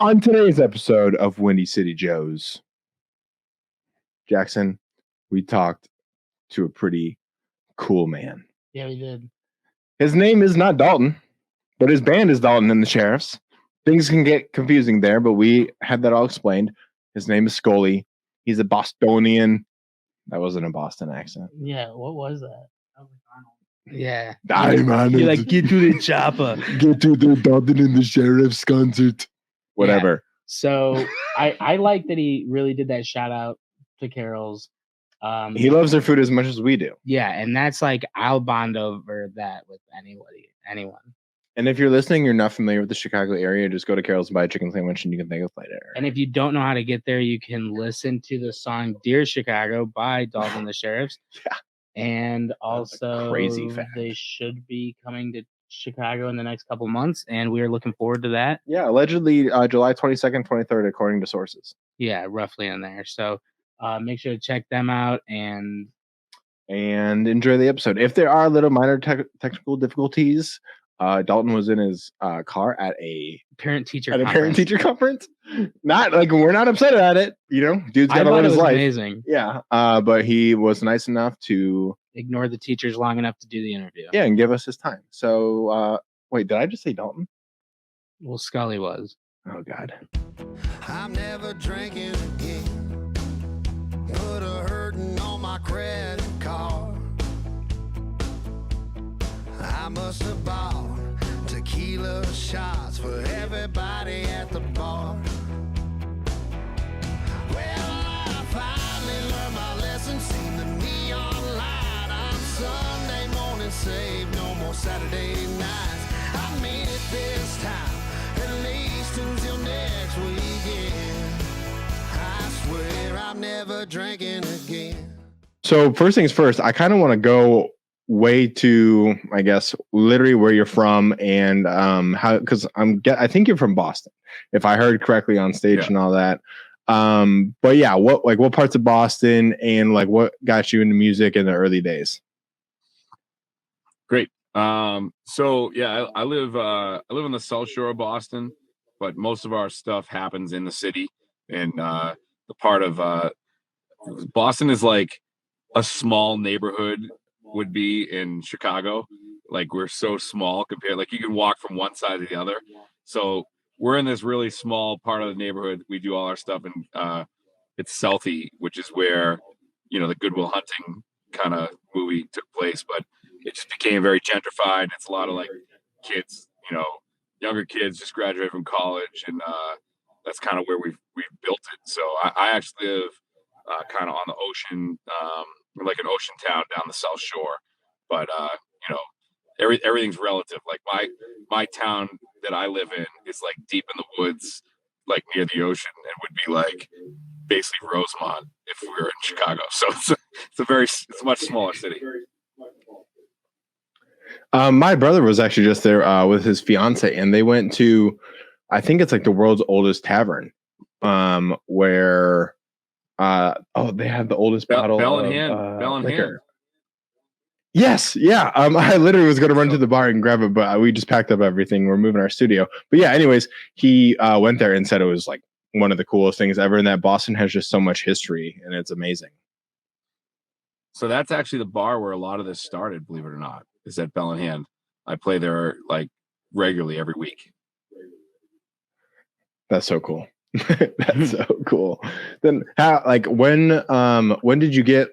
On today's episode of Windy City Joes, Jackson, we talked to a pretty cool man. Yeah, we did. His name is not Dalton, but his band is Dalton and the Sheriffs. Things can get confusing there, but we had that all explained. His name is Scully. He's a Bostonian. That wasn't a Boston accent. Yeah, what was that? Yeah. Diamond. You're like, get to the chopper. Get to the Dalton and the Sheriffs concert. Whatever. Yeah. So I like that he really did that shout out to Carol's. He loves their food as much as we do. Yeah, and that's like, I'll bond over that with anyone. And if you're listening, you're not familiar with the Chicago area, just go to Carol's and buy a chicken sandwich and you can thank us later. And if you don't know how to get there, you can listen to the song Dear Chicago by Dalton the Sheriffs. Yeah. And also, crazy fact. They should be coming to Chicago in the next couple months, and we are looking forward to that. Yeah, allegedly July 22nd, 23rd, according to sources. Yeah, roughly in there. So make sure to check them out and enjoy the episode. If there are little minor technical difficulties, Dalton was in his car at a parent-teacher conference. Not like we're not upset at it, Dude's got to live his life. Amazing. Yeah, but he was nice enough to ignore the teachers long enough to do the interview. Yeah, and give us his time. So, wait, did I just say Dalton? Well, Scully was. Oh God. I'm never drinking again. Put a hurting on my credit card. I must have bought tequila shots for everybody at the bar. Well, I finally learned my lesson. Seen the neon light on Sunday morning. Save no more Saturday nights. I made it this time, at least until next weekend. I swear I'm never drinking again. So first things first, I kind of want to go way to, I guess, literally where you're from and how, because I think you're from Boston, if I heard correctly on stage and all that. But yeah, what parts of Boston and like what got you into music in the early days? Great. So yeah, I live on the South Shore of Boston, but most of our stuff happens in the city. And the part of Boston is like a small neighborhood would be in Chicago. Like we're so small compared, like you can walk from one side to the other. So we're in this really small part of the neighborhood. We do all our stuff in it's Southie, which is where the Good Will Hunting kind of movie took place, but it just became very gentrified. It's a lot of like kids, younger kids just graduated from college, and that's kind of where we've built it. So I actually live kind of on the ocean. We're like an ocean town down the South Shore, but everything's relative. Like my town that I live in is like deep in the woods, like near the ocean, and would be like basically Rosemont if we were in Chicago. So it's a much smaller city. My brother was actually just there with his fiance, and they went to, I think it's like the world's oldest tavern, where they have the oldest bottle Bell of in hand. liquor. Yes, yeah. I literally was going to run to the bar and grab it, but we just packed up everything. We're moving our studio. But yeah, anyways, he went there and said it was like one of the coolest things ever, and that Boston has just so much history, and it's amazing. So that's actually the bar where a lot of this started, believe it or not, is at Bell in Hand. I play there like regularly every week. That's so cool. That's so cool. Then how, like, when did you get,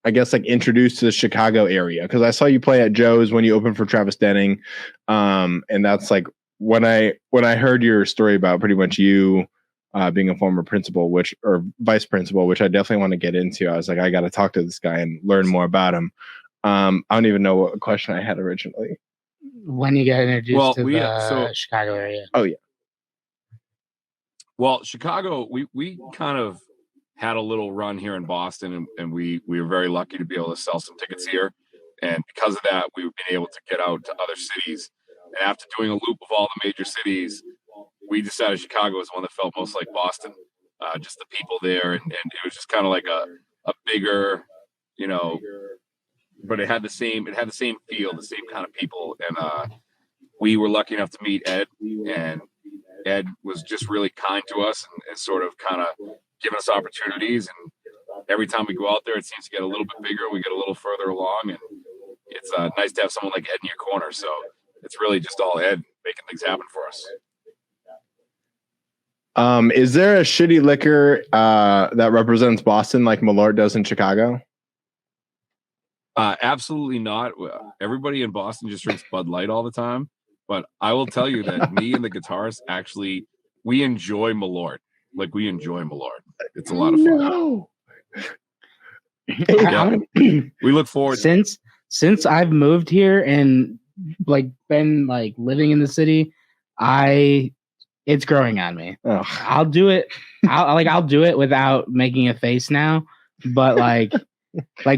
I guess, like introduced to the Chicago area? Because I saw you play at Joe's when you opened for Travis Denning. And that's like when I heard your story about pretty much you being a former principal, or vice principal, which I definitely want to get into. I was like, I got to talk to this guy and learn more about him. I don't even know what question I had originally. When you got introduced to the Chicago area. Oh yeah. Well, Chicago, we kind of had a little run here in Boston, and we were very lucky to be able to sell some tickets here. And because of that, we've been able to get out to other cities. And after doing a loop of all the major cities, we decided Chicago was the one that felt most like Boston. Just the people there, and it was just kind of like a bigger, but it had the same feel, the same kind of people. And we were lucky enough to meet Ed, and Ed was just really kind to us and sort of kind of giving us opportunities. And every time we go out there, it seems to get a little bit bigger. We get a little further along, and it's nice to have someone like Ed in your corner. So it's really just all Ed making things happen for us. Is there a shitty liquor that represents Boston like Malort does in Chicago? Absolutely not. Everybody in Boston just drinks Bud Light all the time. But I will tell you that me and the guitarist actually, we enjoy Malort. Like, we enjoy Malort. It's a lot of fun. No. Yeah. We look forward since I've moved here and like been like living in the city, it's growing on me. Oh. I'll do it. I'll do it without making a face now. But like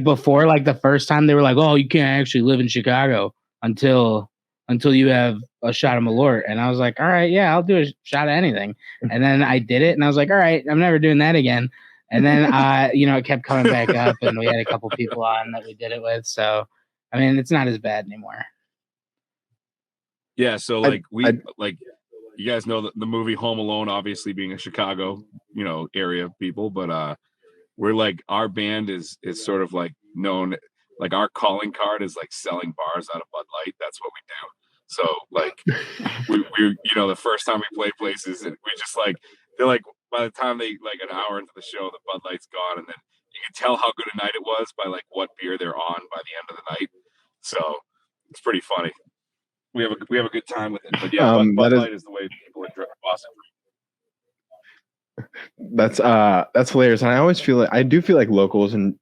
before, like the first time they were like, "Oh, you can't actually live in Chicago until you have a shot of Malort." And I was like, "All right, yeah, I'll do a shot of anything." And then I did it, and I was like, "All right, I'm never doing that again." And then it kept coming back up, and we had a couple people on that we did it with. So, I mean, it's not as bad anymore. Yeah. So like you guys know the movie Home Alone, obviously being a Chicago, area people, but we're like, our band is sort of like known, like our calling card is like selling bars out of Bud Light. That's what we do. So like we the first time we play places, and we just like, they're like, by the time they like an hour into the show, the Bud Light's gone, and then you can tell how good a night it was by like what beer they're on by the end of the night. So it's pretty funny. We have a good time with it. But yeah, Bud Light is the way people are drinking Boston. That's hilarious. And I do feel like locals, and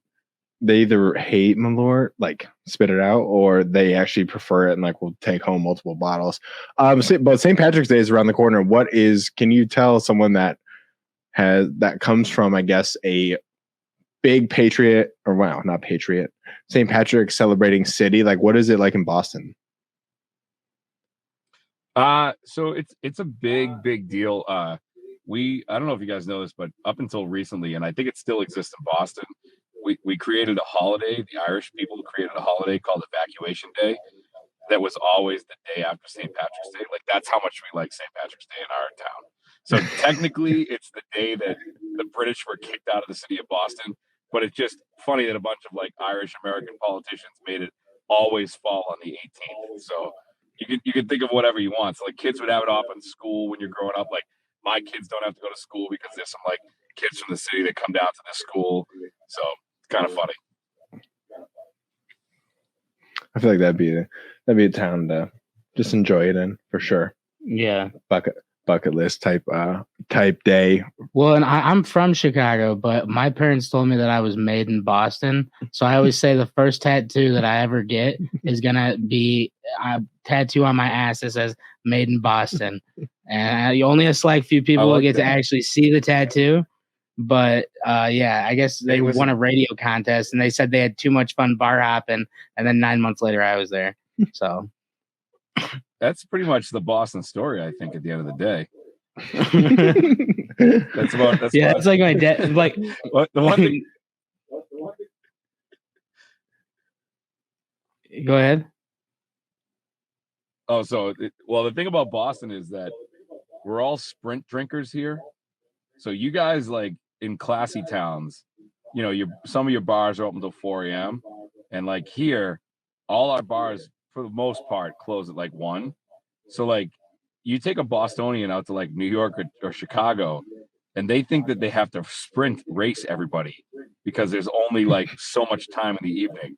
they either hate Malort, like spit it out, or they actually prefer it and like will take home multiple bottles. But St. Patrick's Day is around the corner. Can you tell someone that comes from, I guess, a big patriot, or wow, not patriot, St. Patrick celebrating city? Like, what is it like in Boston? So it's a big deal. I don't know if you guys know this, but up until recently, and I think it still exists in Boston, we created a holiday. The Irish people created a holiday called Evacuation Day. That was always the day after St. Patrick's Day. Like, that's how much we like St. Patrick's Day in our town. So technically, it's the day that the British were kicked out of the city of Boston. But it's just funny that a bunch of like Irish American politicians made it always fall on the 18th. So you can think of whatever you want. So like, kids would have it off in school when you're growing up. Like, my kids don't have to go to school because there's some like kids from the city that come down to this school. So it's kind of funny. I feel like that'd be a town to just enjoy it in, for sure. Yeah. Bucket list type day. Well, and I'm from Chicago, but my parents told me that I was made in Boston. So I always say the first tattoo that I ever get is gonna be a tattoo on my ass that says "Made in Boston," and only a select few people will get to actually see the tattoo. But yeah, I guess they won a radio contest, and they said they had too much fun bar hopping, and then 9 months later, I was there. So. That's pretty much the Boston story, I think, at the end of the day. It's like my dad. Like the one thing. Go ahead. Oh, the thing about Boston is that we're all Sprint drinkers here. So you guys, like in classy towns, some of your bars are open until 4 a.m. And like here, all our bars, for the most part, close at like 1. So like, you take a Bostonian out to like New York or Chicago, and they think that they have to sprint race everybody because there's only like so much time in the evening.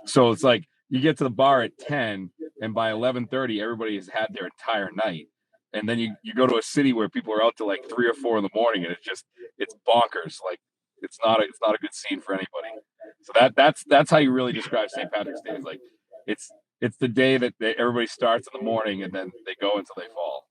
So it's like, you get to the bar at 10, and by 11:30, everybody has had their entire night. And then you go to a city where people are out till like 3 or 4 in the morning, and it's bonkers. Like, it's not a good scene for anybody. So that's how you really describe St. Patrick's Day. Is like, it's the day that everybody starts in the morning, and then they go until they fall.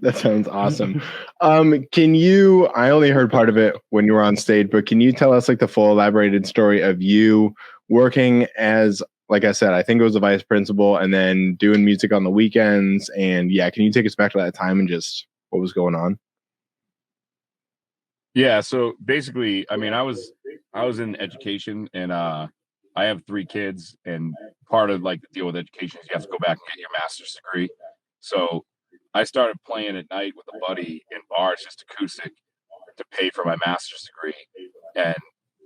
That sounds awesome. I only heard part of it when you were on stage, but can you tell us like the full elaborated story of you working as, like I said, I think it was a vice principal, and then doing music on the weekends? And yeah, can you take us back to that time and just what was going on? Yeah. So basically, I mean, I was in education, and I have 3 kids, and part of like the deal with education is you have to go back and get your master's degree. So I started playing at night with a buddy in bars, just acoustic, to pay for my master's degree. And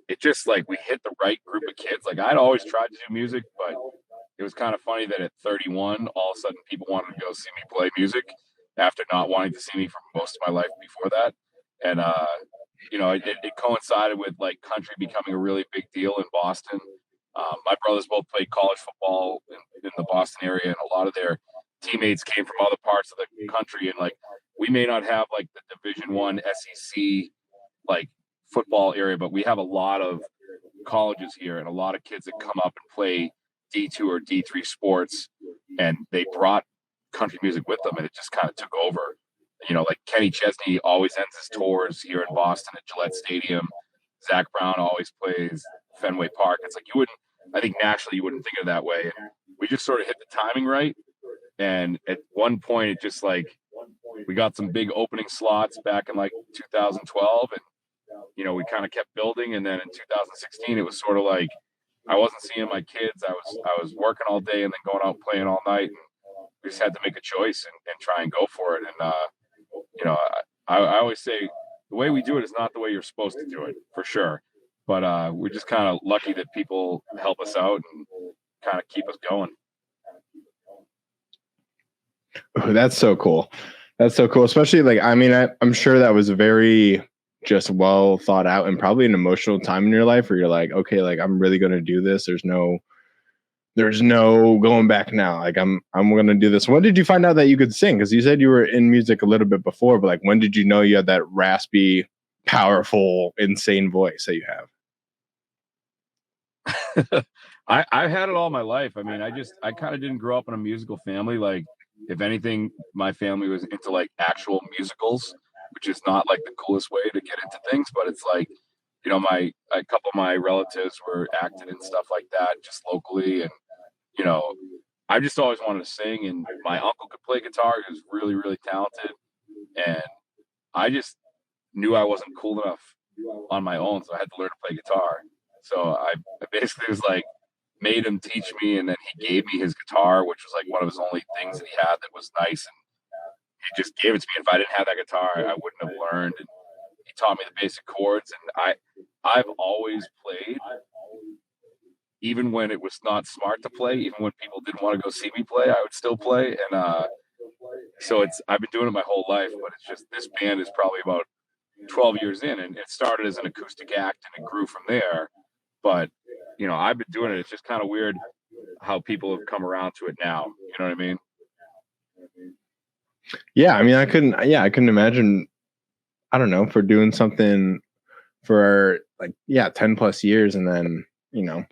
it just like we hit the right group of kids. Like I'd always tried to do music, but it was kind of funny that at 31, all of a sudden people wanted to go see me play music after not wanting to see me for most of my life before that. And, it coincided with like country becoming a really big deal in Boston. My brothers both played college football in the Boston area, and a lot of their teammates came from other parts of the country. And like, we may not have like the Division I SEC like football area, but we have a lot of colleges here and a lot of kids that come up and play D2 or D3 sports, and they brought country music with them, and it just kind of took over. Like Kenny Chesney always ends his tours here in Boston at Gillette Stadium. Zach Brown always plays Fenway Park. It's like I think naturally you wouldn't think of it that way. And we just sort of hit the timing right. And at one point, it just like we got some big opening slots back in like 2012, and we kind of kept building. And then in 2016, it was sort of like I wasn't seeing my kids. I was working all day and then going out playing all night. And we just had to make a choice and try and go for it. And I always say the way we do it is not the way you're supposed to do it, for sure. But we're just kind of lucky that people help us out and kind of keep us going. Oh, that's so cool. That's so cool. Especially like, I mean, I'm sure that was very just well thought out and probably an emotional time in your life where you're like, okay, like I'm really going to do this. There's no going back now. Like I'm going to do this. When did you find out that you could sing? Because you said you were in music a little bit before, but like when did you know you had that raspy, powerful, insane voice that you have? I've had it all my life. I mean, I kind of didn't grow up in a musical family. Like, if anything, my family was into like actual musicals, which is not like the coolest way to get into things, but it's like, a couple of my relatives were acting and stuff like that, just locally. And, I just always wanted to sing, and my uncle could play guitar. He was really, really talented. And I just knew I wasn't cool enough on my own. So I had to learn to play guitar. So I basically was like, made him teach me, and then he gave me his guitar, which was like one of his only things that he had that was nice, and he just gave it to me. If I didn't have that guitar, I wouldn't have learned. And he taught me the basic chords, and I've always played, even when it was not smart to play, even when people didn't want to go see me play, I would still play. And so I've been doing it my whole life, but it's just this band is probably about 12 years in, and it started as an acoustic act and it grew from there. But I've been doing it. It's just kind of weird how people have come around to it now. You know what I mean? Yeah. I mean, I couldn't imagine, I don't know, for doing something for like, 10 plus years. And then,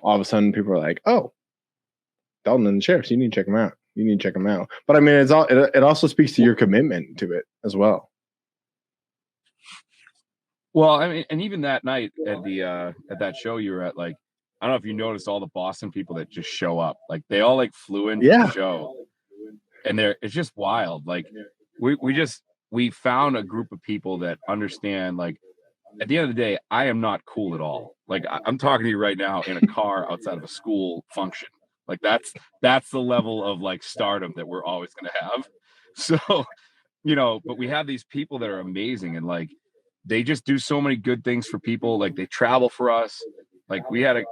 all of a sudden people are like, oh, Dalton and the Sheriffs, you need to check them out. But I mean, it also speaks to your commitment to it as well. Well, I mean, and even that night at that show you were at, like, I don't know if you noticed all the Boston people that just show up. Like, they all like flew in for the show, and it's just wild. Like, we found a group of people that understand. Like, at the end of the day, I am not cool at all. Like, I'm talking to you right now in a car outside of a school function. Like, that's the level of like stardom that we're always going to have. So, but we have these people that are amazing, and like, they just do so many good things for people. Like, they travel for us. Like, we had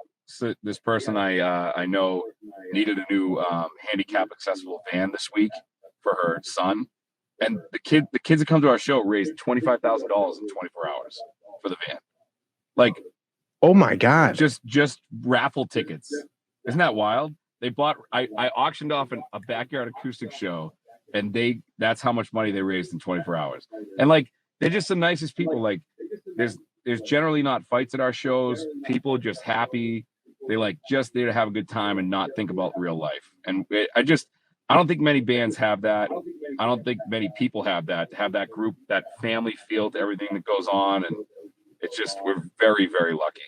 this person I know needed a new handicap accessible van this week for her son, and the kids that come to our show raised $25,000 in 24 hours for the van. Like, oh my god, just raffle tickets. Isn't that wild? They bought. I auctioned off a backyard acoustic show, and that's how much money they raised in 24 hours. And like, they're just the nicest people. Like, there's generally not fights at our shows. People just happy. They like just there to have a good time and not think about real life. And I don't think many bands have that. I don't think many people have that. To have that group, that family feel to everything that goes on, and it's just, we're very, very lucky.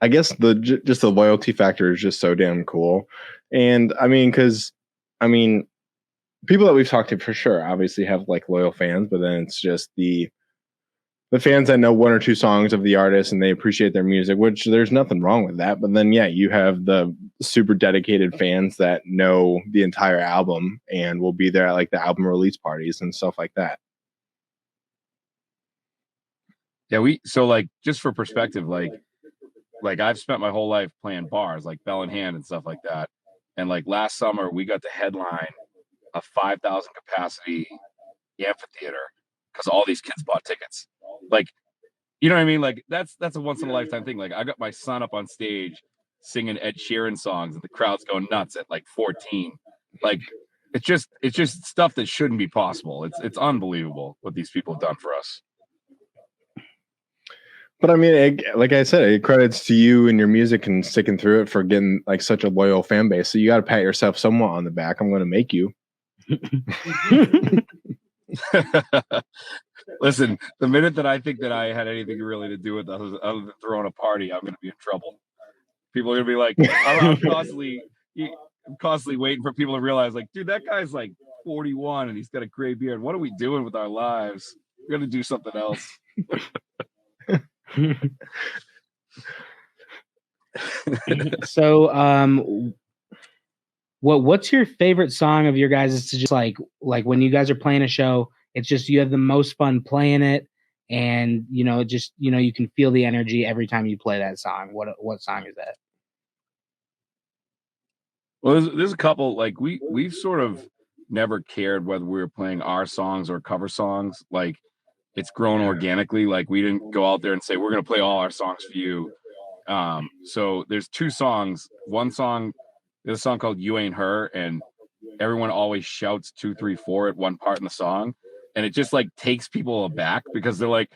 I guess just the loyalty factor is just so damn cool. And I mean, because people that we've talked to for sure obviously have like loyal fans, but then it's just the fans that know one or two songs of the artist and they appreciate their music, which there's nothing wrong with that. But then, yeah, you have the super dedicated fans that know the entire album and will be there at like the album release parties and stuff like that. Yeah, so like just for perspective, like I've spent my whole life playing bars like Bell in Hand and stuff like that. And like last summer we got to headline a 5,000 capacity amphitheater because all these kids bought tickets. Like, you know what I mean? Like that's a once in a lifetime thing. Like I got my son up on stage singing Ed Sheeran songs and the crowd's going nuts at like 14. Like it's just stuff that shouldn't be possible. It's unbelievable what these people have done for us. But I mean, like I said, it credits to you and your music and sticking through it for getting like such a loyal fan base. So you got to pat yourself somewhat on the back. I'm going to make you. Listen, the minute that I think that I had anything really to do with other than throwing a party, I'm going to be in trouble. People are going to be like, I'm constantly waiting for people to realize, like, dude, that guy's like 41 and he's got a gray beard. What are we doing with our lives? We're going to do something else. So what's your favorite song of your guys? Is to just like when you guys are playing a show, it's just you have the most fun playing it, and you know, just you can feel the energy every time you play that song. What song is that? Well, there's a couple. Like we've sort of never cared whether we were playing our songs or cover songs. Like it's grown organically. Like we didn't go out there and say, we're going to play all our songs for you. So there's two songs. There's a song called You Ain't Her. And everyone always shouts 2, 3, 4 at one part in the song. And it just like takes people aback because they're like,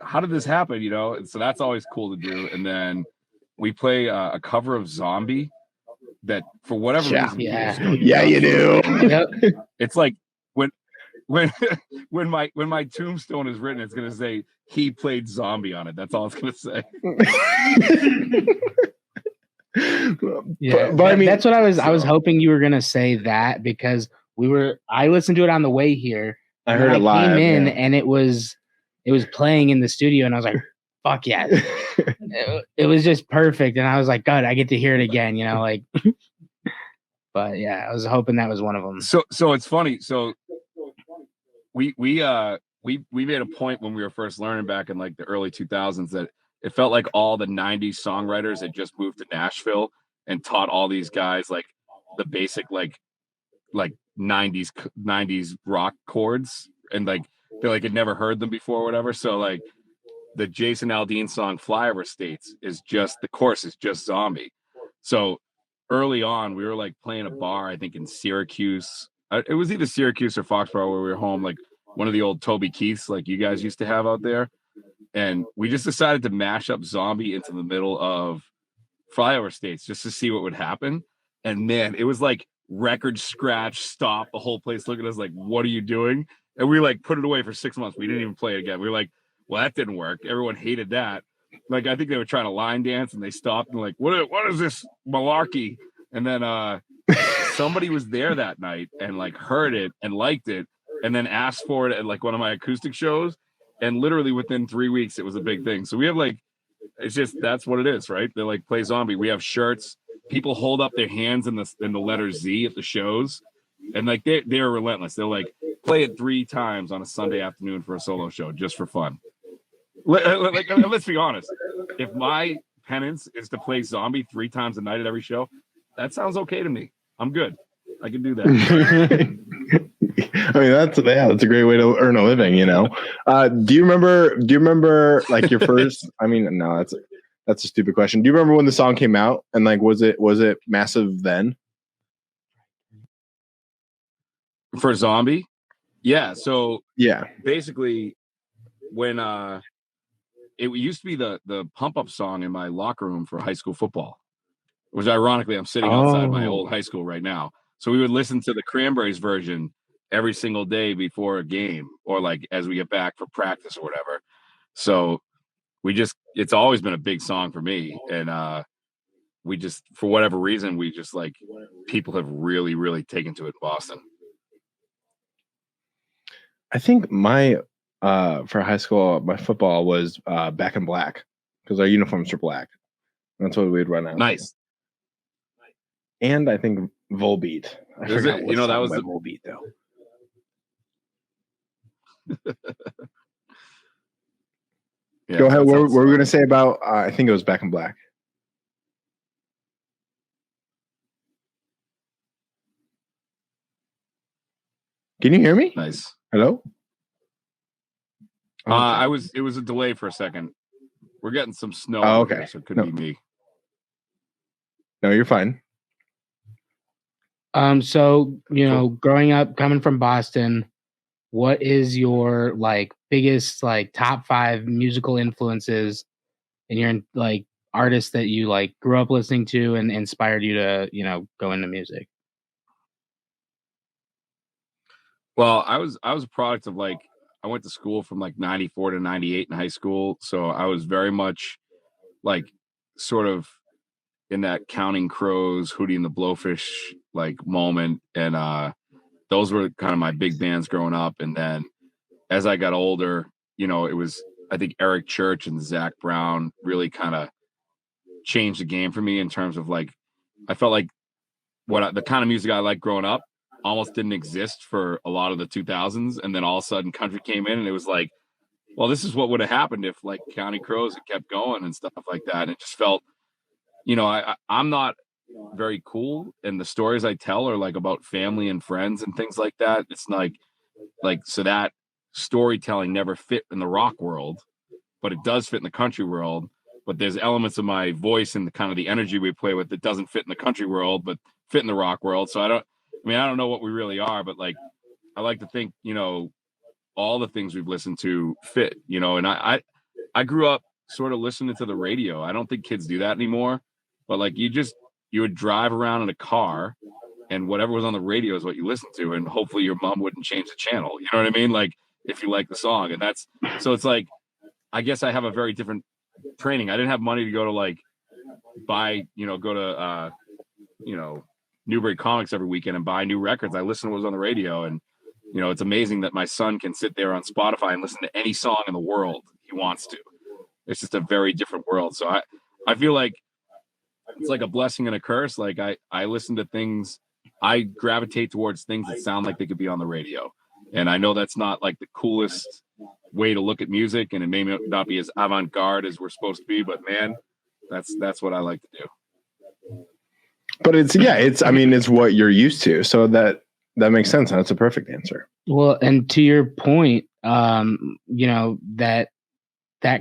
how did this happen? You know? And so that's always cool to do. And then we play a cover of Zombie that for whatever reason. Yeah, you do. It's like, when my tombstone is written, it's gonna say he played Zombie on it. That's all it's gonna say. Yeah, but I mean, that's what I was hoping you were gonna say that because I listened to it on the way here. I heard it live. Came in and it was playing in the studio, and I was like, "Fuck yeah!" it was just perfect, and I was like, "God, I get to hear it again." You know, like. But yeah, I was hoping that was one of them. So it's funny. So. We made a point when we were first learning back in like the early 2000s that it felt like all the 90s songwriters had just moved to Nashville and taught all these guys like the basic like 90s rock chords, and like they like had never heard them before or whatever. So like the Jason Aldean song Flyover States is just the chorus is just Zombie. So early on we were like playing a bar, I think in Syracuse. It was either Syracuse or Foxborough where we were home, like one of the old Toby Keiths like you guys used to have out there. And we just decided to mash up Zombie into the middle of Flyover States just to see what would happen. And man, it was like record scratch, stop, the whole place looking at us like, what are you doing? And we like put it away for 6 months. We didn't even play it again. We were like, well, that didn't work. Everyone hated that. Like, I think they were trying to line dance and they stopped and like, what is this malarkey? And then, somebody was there that night and like heard it and liked it and then asked for it at like one of my acoustic shows, and literally within 3 weeks it was a big thing. So we have like, it's just that's what it is, right? They're like, play Zombie. We have shirts, people hold up their hands in the letter Z at the shows, and like they're relentless. They're like, play it 3 times on a Sunday afternoon for a solo show just for fun. Like let's be honest, if my penance is to play Zombie 3 times a night at every show, that sounds okay to me. I'm good. I can do that. I mean, that's a great way to earn a living, you know. Do you remember like your first? I mean, no, that's a stupid question. Do you remember when the song came out and like was it massive then? For Zombie? Yeah. So yeah, basically when it used to be the pump up song in my locker room for high school football. Which ironically, I'm sitting outside my old high school right now. So we would listen to the Cranberries version every single day before a game or like as we get back for practice or whatever. So it's always been a big song for me. And we just, for whatever reason, we just like people have really, really taken to it in Boston. I think my for high school, my football was back in black because our uniforms are black. That's what we'd run out. Nice. And I think Volbeat. I Is forgot it? what You know, that song was by the- Volbeat though. Yeah, Go ahead. that What sounds were we fun. going to say about? I think it was Back in Black. Can you hear me? Nice. Hello. It was a delay for a second. We're getting some snow. Oh, over okay. here, so it could No. be me. No, you're fine. So growing up, coming from Boston, what is your like biggest like top 5 musical influences and your like artists that you like grew up listening to and inspired you to go into music? Well, I was a product of like I went to school from like 94 to 98 in high school, so I was very much like sort of in that Counting Crows, Hootie and the Blowfish like moment, and those were kind of my big bands growing up. And then as I got older, it was I think Eric Church and Zach Brown really kind of changed the game for me in terms of like I felt like the kind of music I liked growing up almost didn't exist for a lot of the 2000s, and then all of a sudden country came in and it was like, well, this is what would have happened if like County Crows had kept going and stuff like that. And it just felt, I'm not very cool, and the stories I tell are like about family and friends and things like that. It's like so that storytelling never fit in the rock world, but it does fit in the country world. But there's elements of my voice and the kind of the energy we play with that doesn't fit in the country world, but fit in the rock world. So I don't know what we really are, but like I like to think, all the things we've listened to fit, and I grew up sort of listening to the radio. I don't think kids do that anymore, but like you would drive around in a car and whatever was on the radio is what you listen to, and hopefully your mom wouldn't change the channel. You know what I mean? Like if you like the song, and so it's like, I guess I have a very different training. I didn't have money to go to like buy, go to Newbury Comics every weekend and buy new records. I listened to what was on the radio, and it's amazing that my son can sit there on Spotify and listen to any song in the world he wants to. It's just a very different world. So I feel like it's like a blessing and a curse. Like I listen to things, I gravitate towards things that sound like they could be on the radio. And I know that's not like the coolest way to look at music, and it may not be as avant-garde as we're supposed to be, but man, that's what I like to do. But it's what you're used to. So that makes sense. And that's a perfect answer. Well, and to your point, that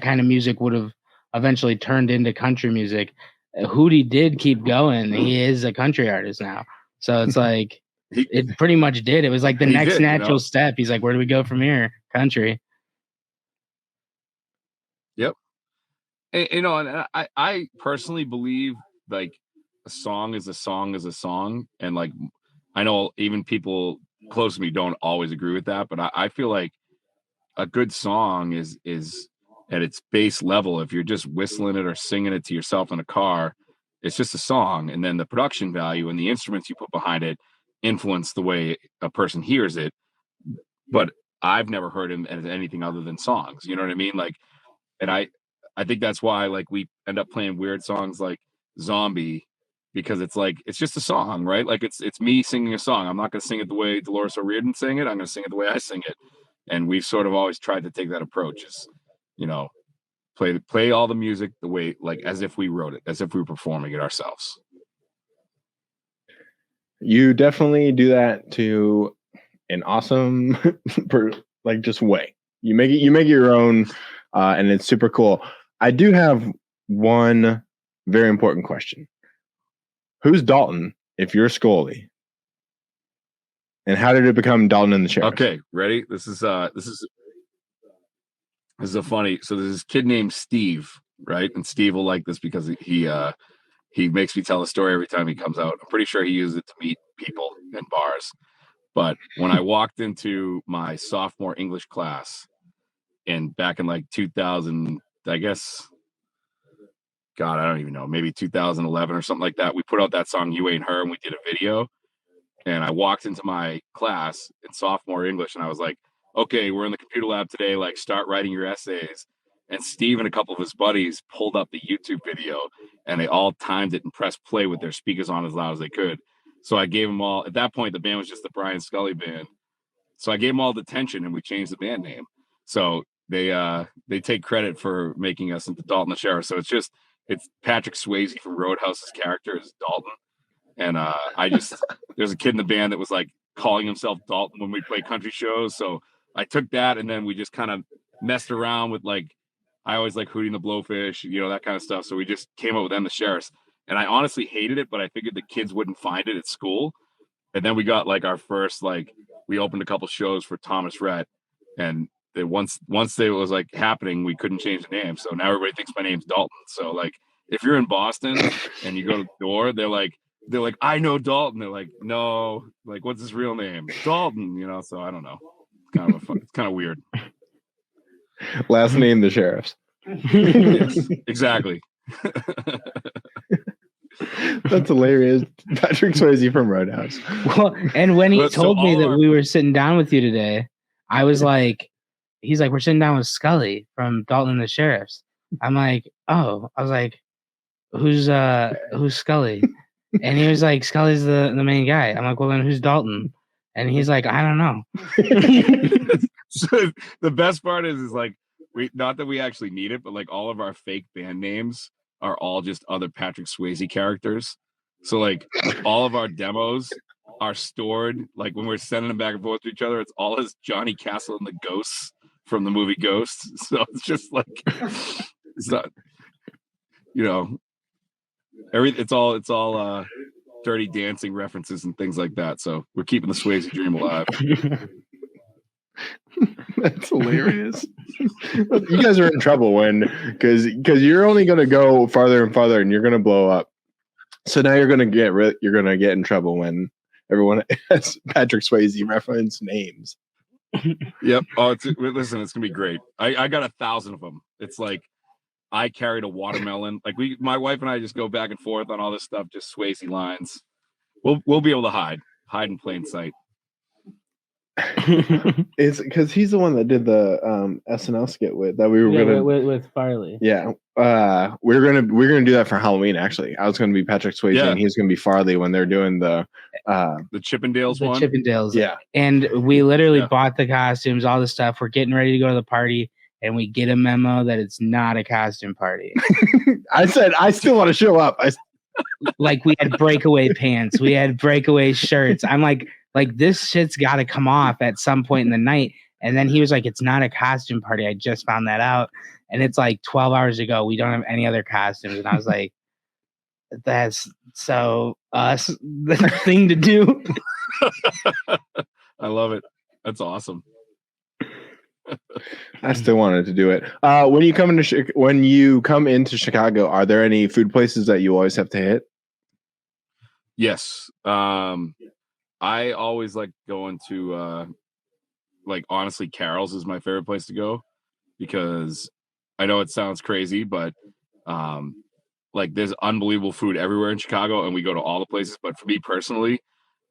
kind of music would have eventually turned into country music. Hootie did keep going. He is a country artist now. So it's like, it pretty much did. It was like the next natural step. He's like, where do we go from here? Country. Yep. And I personally believe like a song is a song is a song. And like, I know even people close to me don't always agree with that, but I feel like a good song is at its base level. If you're just whistling it or singing it to yourself in a car, it's just a song. And then the production value and the instruments you put behind it influence the way a person hears it. But I've never heard him as anything other than songs. You know what I mean? Like, and I think that's why like we end up playing weird songs like Zombie, because it's like, it's just a song, right? Like it's me singing a song. I'm not going to sing it the way Dolores O'Riordan sang it. I'm going to sing it the way I sing it. And we've sort of always tried to take that approach, is, play all the music the way, like as if we wrote it, as if we were performing it ourselves. You definitely do that to an awesome, just way. You make it your own, and it's super cool. I do have one very important question. Who's Dalton if you're Scully? And how did it become Dalton and the Sheriffs? Okay, ready? This is a funny. So there's this kid named Steve, right? And Steve will like this because he makes me tell a story every time he comes out. I'm pretty sure he uses it to meet people in bars. But when I walked into my sophomore English class back in like 2000, I guess, God, I don't even know, maybe 2011 or something like that, we put out that song You Ain't Her, and we did a video. And I walked into my class in sophomore English, and I was like, okay, we're in the computer lab today, like start writing your essays. And Steve and a couple of his buddies pulled up the YouTube video and they all timed it and pressed play with their speakers on as loud as they could. So I gave them all, at that point, the band was just the Brian Scully band. So I gave them all the attention and we changed the band name. So they take credit for making us into Dalton the Sheriffs. So it's Patrick Swayze from Roadhouse's character is Dalton. And there's a kid in the band that was like calling himself Dalton when we play country shows. So I took that and then we just kind of messed around with like, I always like Hootie and the Blowfish, that kind of stuff. So we just came up with them, the Sheriffs. And I honestly hated it, but I figured the kids wouldn't find it at school. And then we got like our first, like, we opened a couple shows for Thomas Rhett. And once it was like happening, we couldn't change the name. So now everybody thinks my name's Dalton. So like, if you're in Boston and you go to the door, they're like, I know Dalton. They're like, no, like, what's his real name? Dalton, So I don't know. It's kind of weird. Last name, the Sheriffs. Yes, exactly. That's hilarious. Patrick Swayze from Roadhouse. Well, and when he told me that we were sitting down with you today, I was like, he's like, we're sitting down with Scully from Dalton the Sheriffs. I'm like, oh, I was like, who's Scully? And he was like, Scully's the main guy. I'm like, well, then who's Dalton? And he's like, I don't know. So the best part is like, not that we actually need it, but like all of our fake band names are all just other Patrick Swayze characters. So like all of our demos are stored, like when we're sending them back and forth to each other, it's all as Johnny Castle and the Ghosts from the movie Ghosts. So it's just like, it's not, it's all Dirty Dancing references and things like that. So we're keeping the Swayze dream alive. That's hilarious. You guys are in trouble because you're only going to go farther and farther and you're going to blow up. So now you're going to get in trouble when everyone has Patrick Swayze reference names. Yep. Oh, listen, it's going to be great. I got 1,000 of them. It's like I carried a watermelon. Like my wife and I just go back and forth on all this stuff, just Swayze lines. We'll be able to hide in plain sight. It's because he's the one that did the SNL skit with Farley. Yeah, we're gonna do that for Halloween. Actually, I was gonna be Patrick Swayze and he's gonna be Farley when they're doing the Chippendales one. Chippendales, yeah. And we literally bought the costumes, all the stuff. We're getting ready to go to the party, and we get a memo that it's not a costume party. I said I still want to show up. Like we had breakaway pants, we had breakaway shirts. I'm like this shit's got to come off at some point in the night. And then he was like, it's not a costume party. I just found that out. And it's like 12 hours ago. We don't have any other costumes. And I was like, that's so us, the thing to do. I love it. That's awesome. I still wanted to do it. When you come into Chicago, are there any food places that you always have to hit? Yes. I always like going to honestly, Carol's is my favorite place to go because I know it sounds crazy, but there's unbelievable food everywhere in Chicago and we go to all the places. But for me personally,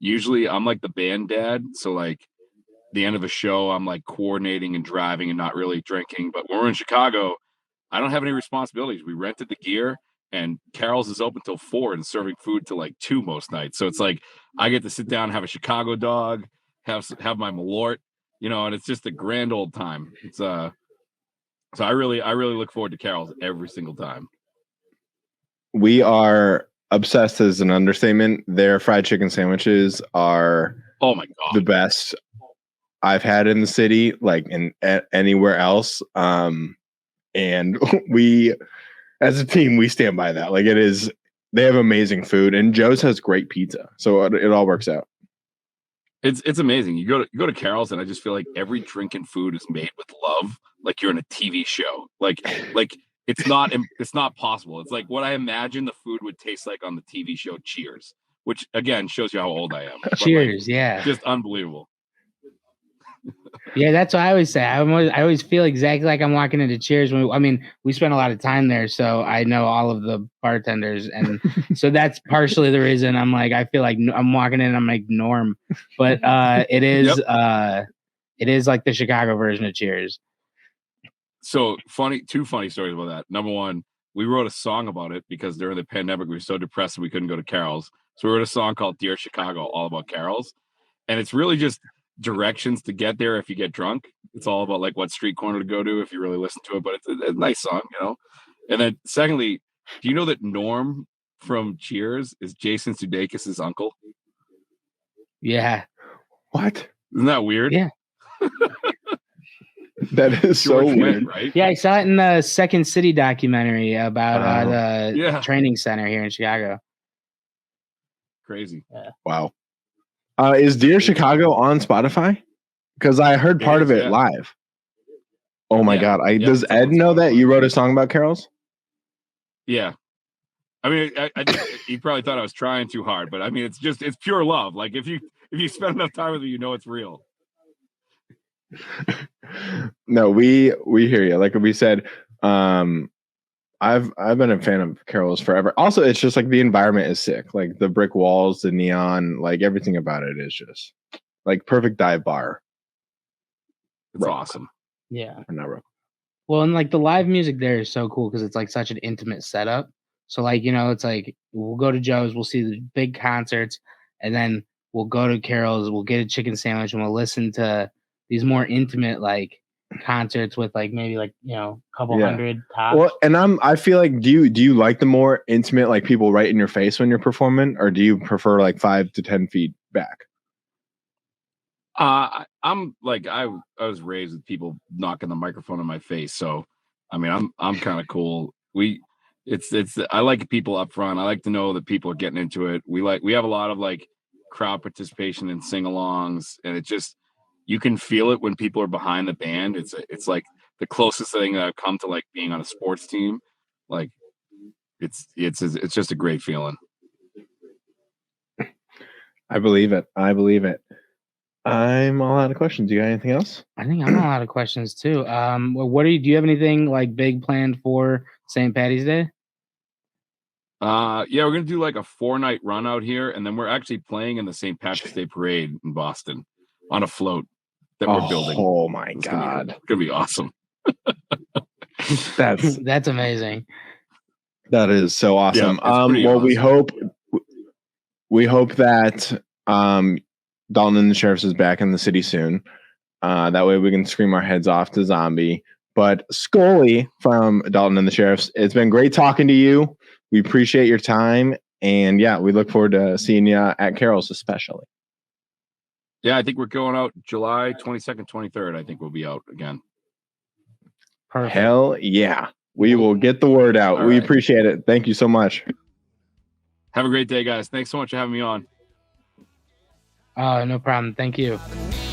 usually I'm like the band dad. So like the end of a show, I'm like coordinating and driving and not really drinking. But when we're in Chicago, I don't have any responsibilities. We rented the gear. And Carol's is open till 4 and serving food till like 2 most nights. So it's like I get to sit down and have a Chicago dog, have my Malort, and it's just a grand old time. It's so I really look forward to Carol's every single time. We are obsessed is an understatement. Their fried chicken sandwiches are oh my god the best I've had in the city, like anywhere else. And we. As a team, we stand by that. Like they have amazing food, and Joe's has great pizza, so it all works out. It's amazing. You go to Carol's, and I just feel like every drink and food is made with love, like you're in a TV show. Like it's not possible. It's like what I imagine the food would taste like on the TV show Cheers, which again shows you how old I am. Cheers, yeah, just unbelievable. Yeah, that's what I always say. I always feel exactly like I'm walking into Cheers. We spent a lot of time there, so I know all of the bartenders, and so that's partially the reason I'm like I feel like I'm walking in. I'm like Norm, but it is it is like the Chicago version of Cheers. So two funny stories about that. Number one, we wrote a song about it because during the pandemic we were so depressed that we couldn't go to Carol's. So we wrote a song called Dear Chicago, all about Carol's. And it's really just directions to get there if you get drunk. It's all about like what street corner to go to if you really listen to it, but it's a nice song, you know. And then secondly, do you know that Norm from Cheers is Jason Sudeikis' uncle? Yeah. What? Isn't that weird? Yeah. That is so George weird. Wendt, right? Yeah, I saw it in the Second City documentary about the training center here in Chicago. Crazy. Wow. Is Dear Chicago on Spotify? Because I heard part of it live. Oh my God. Does Ed know that you wrote a song about Carol's? Yeah. I mean, I think he probably thought I was trying too hard, but I mean, it's pure love. Like if you spend enough time with me, you know it's real. No, we hear you. Like we said, I've been a fan of Carol's forever. Also, it's just like the environment is sick. Like the brick walls, the neon, like everything about it is just like perfect dive bar. It's awesome. Yeah. Or not rock. Well, and like the live music there is so cool because it's like such an intimate setup. So like, you know, it's like we'll go to Joe's, we'll see the big concerts, and then we'll go to Carol's, we'll get a chicken sandwich, and we'll listen to these more intimate like concerts with like maybe like, you know, a couple hundred tops. Well, and I feel like do you like the more intimate, like people right in your face when you're performing, or do you prefer like 5 to 10 feet back? I'm like I was raised with people knocking the microphone in my face, so I mean I'm kind of cool. I like people up front. I like to know that people are getting into it. We have a lot of like crowd participation and sing-alongs, and it just you can feel it when people are behind the band. It's like the closest thing that I've come to like being on a sports team. Like it's just a great feeling. I believe it. I'm all out of questions. You got anything else? I think I'm all out of questions too. Do you have anything like big planned for St. Patty's Day? Yeah, we're gonna do like a 4-night run out here, and then we're actually playing in the St. Patrick's Day parade in Boston on a float that we're building. Oh my God. It's gonna be awesome. That's amazing. That is so awesome. Yeah, well, awesome. we hope that Dalton the Sheriffs is back in the city soon. That way we can scream our heads off to Zombie. But Scully from Dalton and the Sheriffs, it's been great talking to you. We appreciate your time. And yeah, we look forward to seeing you at Carol's especially. Yeah, I think we're going out July 22nd, 23rd. I think we'll be out again. Perfect. Hell yeah. We will get the word out. All we right. appreciate it. Thank you so much. Have a great day, guys. Thanks so much for having me on. No problem. Thank you. The